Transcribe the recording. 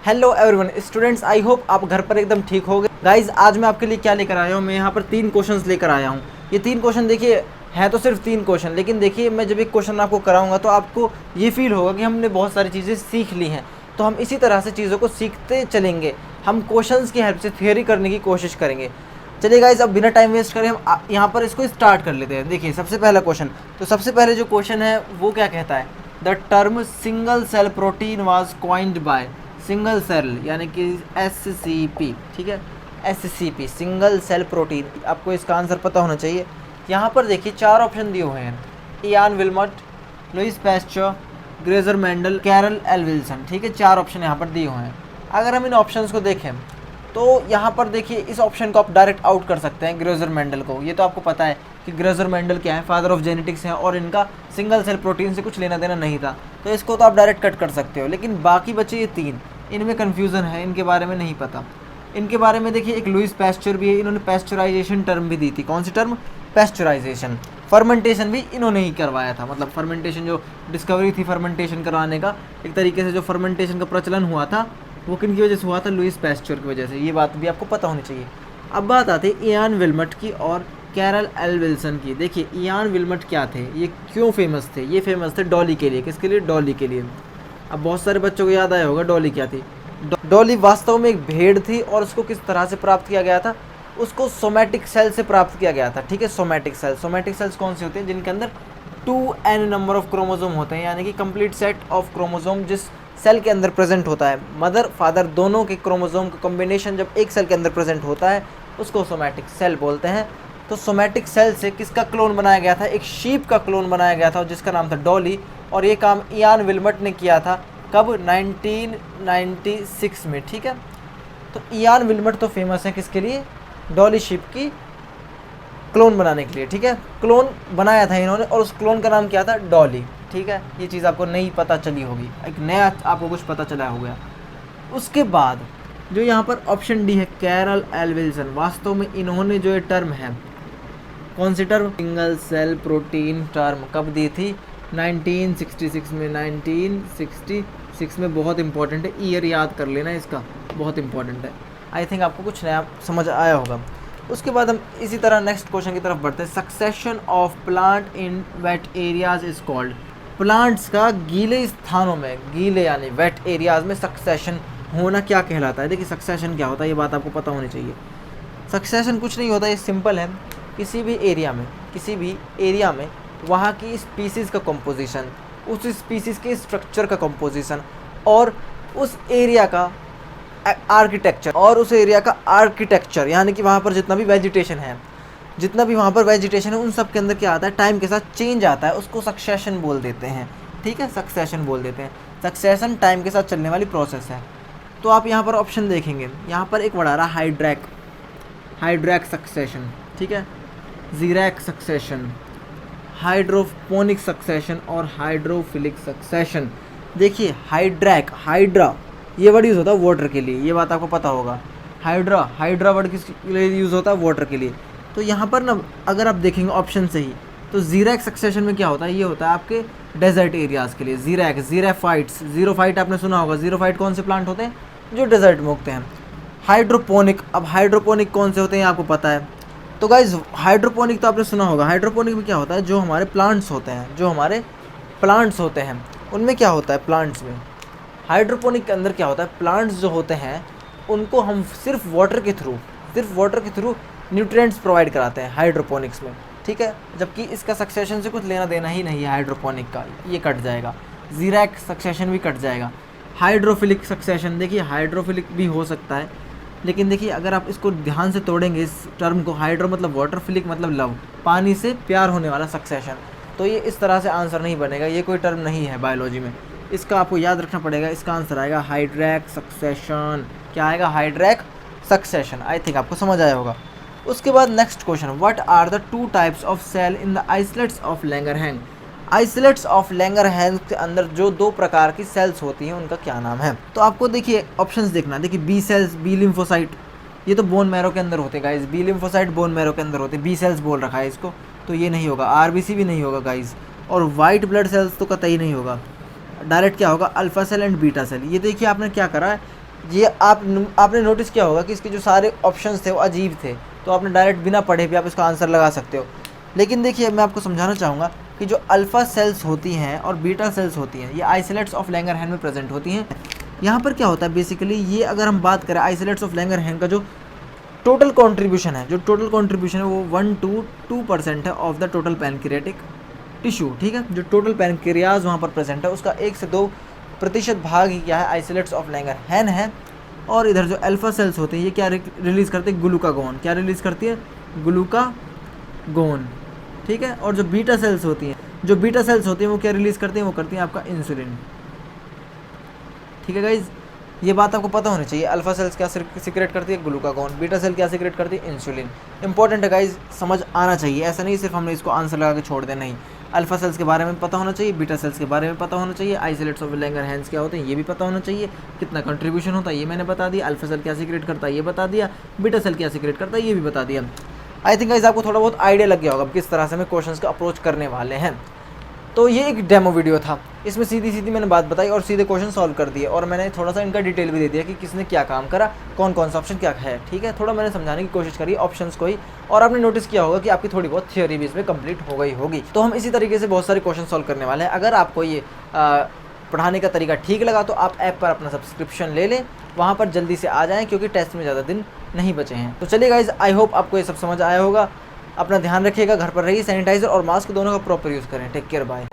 Hello everyone students, I hope आप घर पर एकदम ठीक हो गए। गाइज आज मैं आपके लिए क्या लेकर आया हूँ, मैं यहाँ पर 3 क्वेश्चंस लेकर आया हूँ। ये 3 क्वेश्चन देखिए हैं तो सिर्फ 3 क्वेश्चन, लेकिन देखिए मैं जब एक क्वेश्चन आपको कराऊंगा तो आपको ये फील होगा कि हमने बहुत सारी चीज़ें सीख ली हैं। तो हम इसी तरह से चीज़ों को सीखते चलेंगे, हम क्वेश्चंस की हेल्प से थियोरी करने की कोशिश करेंगे। चलिए गाइज अब बिना टाइम वेस्ट करें हम यहाँ पर इसको स्टार्ट कर लेते हैं। देखिए सबसे पहला क्वेश्चन, तो सबसे पहले जो क्वेश्चन है वो क्या कहता है, the term single cell protein was coined by, single cell यानी कि SCP, ठीक है, SCP सिंगल सेल प्रोटीन। आपको इसका आंसर पता होना चाहिए। यहाँ पर देखिए 4 ऑप्शन दिए हुए हैं, Ian Wilmut, Louis Pasteur, Gregor Mendel, Carroll L Wilson, ठीक है, 4 ऑप्शन यहाँ पर दिए हुए हैं। अगर हम इन ऑप्शंस को देखें तो यहाँ पर देखिए इस ऑप्शन को आप डायरेक्ट आउट कर सकते हैं, ग्रेजर मेंडल को। ये तो आपको पता है कि ग्रेजर मेंडल क्या है, फादर ऑफ जेनेटिक्स हैं और इनका सिंगल सेल प्रोटीन से कुछ लेना देना नहीं था, तो इसको तो आप डायरेक्ट कट कर सकते हो। लेकिन बाकी बचे ये 3, इनमें कन्फ्यूज़न है, इनके बारे में नहीं पता। इनके बारे में देखिए एक लुइस पैस्चर भी है, इन्होंने पैस्चराइजेशन टर्म भी दी थी। कौन सी टर्म? पैस्चराइजेशन। फर्मेंटेशन भी इन्होंने ही करवाया था, मतलब फर्मेंटेशन जो डिस्कवरी थी फर्मेंटेशन करवाने का, एक तरीके से जो फर्मेंटेशन का प्रचलन हुआ था वो किन की वजह से हुआ था? लुइस पैस्चर की वजह से। ये बात भी आपको पता होनी चाहिए। अब बात आती है इयान विल्मट की और कैरल एल विल्सन की। देखिए इयान विल्मट क्या थे, ये क्यों फेमस थे? ये फेमस थे डॉली के लिए। किसके लिए? डॉली के लिए। अब बहुत सारे बच्चों को याद आया होगा डॉली क्या थी। डॉली वास्तव में एक भेड़ थी और उसको किस तरह से प्राप्त किया गया था? उसको सोमैटिक सेल से प्राप्त किया गया था, ठीक है। सोमैटिक सेल, सोमैटिक सेल्स कौन से होते हैं? जिनके अंदर 2n नंबर ऑफ क्रोमोसोम होते हैं, यानी कि कंप्लीट सेट ऑफ क्रोमोसोम जिस सेल के अंदर प्रेजेंट होता है। मदर फादर दोनों के क्रोमोसोम का कॉम्बिनेशन जब एक सेल के अंदर प्रेजेंट होता है उसको सोमैटिक सेल बोलते हैं। तो सोमैटिक सेल से किसका क्लोन बनाया गया था? एक शीप का क्लोन बनाया गया था जिसका नाम था डॉली, और ये काम इयान विल्मट ने किया था। कब? 1996 में, ठीक है। तो इयान विल्मट तो फेमस है किसके लिए? डॉली शीप की क्लोन बनाने के लिए, ठीक है। क्लोन बनाया था इन्होंने और उस क्लोन का नाम क्या था? डॉली, ठीक है। ये चीज़ आपको नहीं पता चली होगी, एक नया आपको कुछ पता चला हो गया। उसके बाद जो यहाँ पर ऑप्शन डी है कैरल एल विल्सन, वास्तव में इन्होंने जो ये टर्म है, कौन सी term? Single cell protein term कब दी थी? 1966 में। 1966 में, बहुत इंपॉर्टेंट है, ईयर याद कर लेना इसका, बहुत इंपॉर्टेंट है। आई थिंक आपको कुछ नया समझ आया होगा। उसके बाद हम इसी तरह नेक्स्ट क्वेश्चन की तरफ बढ़ते हैं। Succession of plant in wet areas is called. Plants का गीले स्थानों में, गीले यानी वेट एरियाज में सक्सेशन होना क्या कहलाता है? देखिए सक्सेशन क्या होता है ये बात आपको पता होनी चाहिए। सक्सेशन कुछ नहीं होता, ये सिंपल है। किसी भी एरिया में वहाँ की स्पीसीज़ का कंपोजिशन, उस स्पीसीज़ के स्ट्रक्चर का कंपोजिशन और उस एरिया का आर्किटेक्चर, यानी कि वहाँ पर जितना भी वेजिटेशन है, उन सब के अंदर क्या आता है? टाइम के साथ चेंज आता है, उसको सक्सेशन बोल देते हैं, ठीक है। सक्सेशन बोल देते हैं। सक्सेशन टाइम के साथ चलने वाली प्रोसेस है। तो आप यहाँ पर ऑप्शन देखेंगे, यहाँ पर एक वर्ड आ रहा है हाइड्रैक सक्सेशन, ठीक है, जीरैक सक्सेशन, हाइड्रोपोनिक सक्सेशन और हाइड्रोफिलिक सक्सेशन। देखिए हाइड्रा ये वर्ड यूज़ होता है वाटर के लिए, ये बात आपको पता होगा। हाइड्रा वर्ड किस लिए यूज़ होता है? वाटर के लिए। तो यहाँ पर ना अगर आप देखेंगे ऑप्शन से ही, तो जीरैक सक्सेशन में क्या होता है? ये होता है आपके डेजर्ट एरियाज़ के लिए। जीरोफाइट्स, जीरोफाइट आपने सुना होगा। जीरोफाइट कौन से प्लांट होते हैं? जो डेजर्ट में उगते हैं। हाइड्रोपोनिक, अब हाइड्रोपोनिक कौन से होते हैं आपको पता है? तो गाइज हाइड्रोपोनिक तो आपने सुना होगा। हाइड्रोपोनिक में क्या होता है? जो हमारे प्लांट्स होते हैं उनमें क्या होता है? प्लांट्स में हाइड्रोपोनिक के अंदर क्या होता है? प्लांट्स जो होते हैं उनको हम सिर्फ वाटर के थ्रू न्यूट्रिएंट्स प्रोवाइड कराते हैं हाइड्रोपोनिक्स में, ठीक है। जबकि इसका सक्सेशन से कुछ लेना देना ही नहीं है हाइड्रोपोनिक का, ये कट जाएगा। जीरैक सक्सेशन भी कट जाएगा। हाइड्रोफिलिक सक्सेशन, देखिए हाइड्रोफिलिक भी हो सकता है, लेकिन देखिए अगर आप इसको ध्यान से तोड़ेंगे इस टर्म को, हाइड्रो मतलब वाटर, फिलिक मतलब लव, पानी से प्यार होने वाला सक्सेशन, तो ये इस तरह से आंसर नहीं बनेगा। ये कोई टर्म नहीं है बायोलॉजी में, इसका आपको याद रखना पड़ेगा। इसका आंसर आएगा हाइड्रैक सक्सेशन। क्या आएगा? हाइड्रैक सक्सेशन। आई थिंक आपको समझ आया होगा। उसके बाद next question, what are the 2 types of cell in the isolates of Langerhans. Isolates of Langerhans के अंदर जो 2 प्रकार की सेल्स होती हैं उनका क्या नाम है? तो आपको देखिए ऑप्शंस देखना। देखिए बी सेल्स, बी लिम्फोसाइट, ये तो बोन मैरो के अंदर होते हैं guys. B lymphocyte bone marrow के अंदर होते हैं, बी सेल्स बोल रखा है इसको, तो ये नहीं होगा। आरबीसी भी नहीं होगा गाइज, और वाइट ब्लड सेल्स तो कतई नहीं होगा। डायरेक्ट क्या होगा? Alpha cell and beta cell. ये देखिए आपने क्या करा है, ये आपने नोटिस किया होगा कि इसके जो सारे ऑप्शंस थे वो अजीब थे, तो आपने डायरेक्ट बिना पढ़े भी आप इसका आंसर लगा सकते हो। लेकिन देखिए मैं आपको समझाना चाहूँगा कि जो अल्फ़ा सेल्स होती हैं और बीटा सेल्स होती हैं, ये आइसोलेट्स ऑफ लैंगरहैंस में प्रेजेंट होती हैं। यहाँ पर क्या होता है बेसिकली, ये अगर हम बात करें आइसोलेट्स ऑफ लैंगरहैंस का जो टोटल कंट्रीब्यूशन है वो 1 to 2% है of the total pancreatic tissue, ठीक है। जो टोटल पैनक्रियाज वहाँ पर प्रेजेंट है उसका 1 से 2% भाग ही क्या है, आइसोलेट्स ऑफ लैंगरहैंस है। और इधर जो अल्फा सेल्स होते हैं ये क्या रिलीज़ करते हैं, ग्लूकागोन। क्या रिलीज़ करती है, ग्लूकागोन, ठीक है। और जो बीटा सेल्स होती हैं वो क्या रिलीज़ करती हैं, वो करती हैं आपका इंसुलिन, ठीक है गाइज। ये बात आपको पता होनी चाहिए, अल्फा सेल्स क्या सीक्रेट करती है, ग्लूकागोन। बीटा सेल क्या सीक्रेट करती है, इंसुलिन। इंपॉर्टेंट है गाइज, समझ आना चाहिए, ऐसा नहीं सिर्फ हमने इसको आंसर लगा के छोड़ देना। नहीं, अल्फा सेल्स के बारे में पता होना चाहिए, बीटा सेल्स के बारे में पता होना चाहिए, आइसोलेट्स ऑफ लैंगरहैंस क्या होते हैं ये भी पता होना चाहिए, कितना कंट्रीब्यूशन होता है ये मैंने बता दिया, अल्फा सेल क्या सीक्रेट करता है ये बता दिया, बीटा सेल क्या सीक्रेट करता है ये भी बता दिया। आई थिंक गाइज आपको थोड़ा बहुत आइडिया लग गया होगा किस तरह से हमें क्वेश्चंस का अप्रोच करने वाले हैं। तो ये एक डेमो वीडियो था, इसमें सीधी मैंने बात बताई और सीधे क्वेश्चन सॉल्व कर दिए, और मैंने थोड़ा सा इनका डिटेल भी दे दिया कि किसने क्या काम करा, कौन कौन सा ऑप्शन क्या है, ठीक है। थोड़ा मैंने समझाने की कोशिश करी ऑप्शंस को ही, और आपने नोटिस किया होगा कि आपकी थोड़ी बहुत थियोरी भी इसमें कंप्लीट हो गई होगी। तो हम इसी तरीके से बहुत सारे क्वेश्चन सॉल्व करने वाले हैं। अगर आपको ये पढ़ाने का तरीका ठीक लगा तो आप ऐप पर अपना सब्सक्रिप्शन ले लें, वहाँ पर जल्दी से आ जाएँ क्योंकि टेस्ट में ज़्यादा दिन नहीं बचे हैं। तो चलिए गाइज, आई होप आपको ये सब समझ आया होगा। अपना ध्यान रखिएगा, घर पर रहिए, सैनिटाइजर और मास्क दोनों का प्रॉपर यूज़ करें। Take care, bye.